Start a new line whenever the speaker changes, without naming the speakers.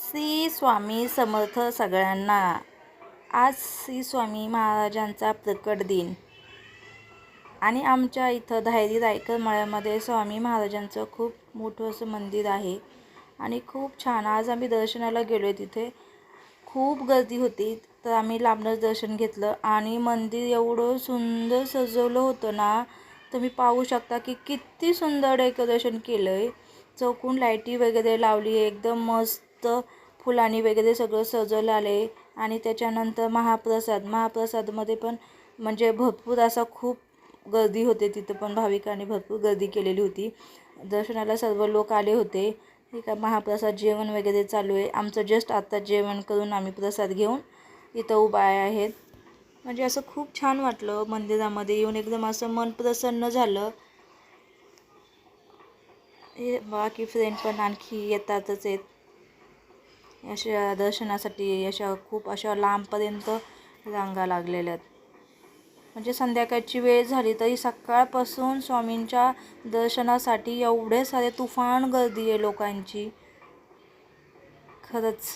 श्री स्वामी समर्थ सगळ्यांना। आज श्री स्वामी महाराजांचा प्रकट दिन आणि आमच्या इथं धायरी रायकर मळ्यामध्ये स्वामी महाराजांचं खूप मोठं असं मंदिर आहे आणि खूप छान। आज आम्ही दर्शनाला गेलो, तिथे खूप गर्दी होती, तर आम्ही लांबनच दर्शन घेतलं आणि मंदिर एवढं सुंदर सजवलं होतं ना, तुम्ही पाहू शकता की किती सुंदर डेकोरेशन केलंय। चौकोन लाईटी वगैरे लावली, एकदम मस्त फुलांनी वगैरे सगळं सजवलं आले। आणि त्याच्यानंतर महाप्रसादमध्ये पण म्हणजे भरपूर असा खूप गर्दी होते, तिथं पण भाविकांनी भरपूर गर्दी केलेली होती। दर्शनाला सर्व लोक आले होते। ठीक आहे, महाप्रसाद जेवण वगैरे चालू आहे। आमचं जस्ट आता जेवण करून आम्ही प्रसाद घेऊन इथं उभा आहेत। म्हणजे असं खूप छान वाटलं मंदिरामध्ये येऊन, एकदम असं मन प्रसन्न झालं। हे बाकी फ्रेंड पण आणखी येतातच आहेत अशा दर्शनासाठी। अशा खूप अशा लांबपर्यंत रांगा लागलेल्या आहेत। म्हणजे संध्याकाळची वेळ झाली तरी सकाळपासून स्वामींच्या दर्शनासाठी एवढे सारे तुफान गर्दी आहे लोकांची, खरंच।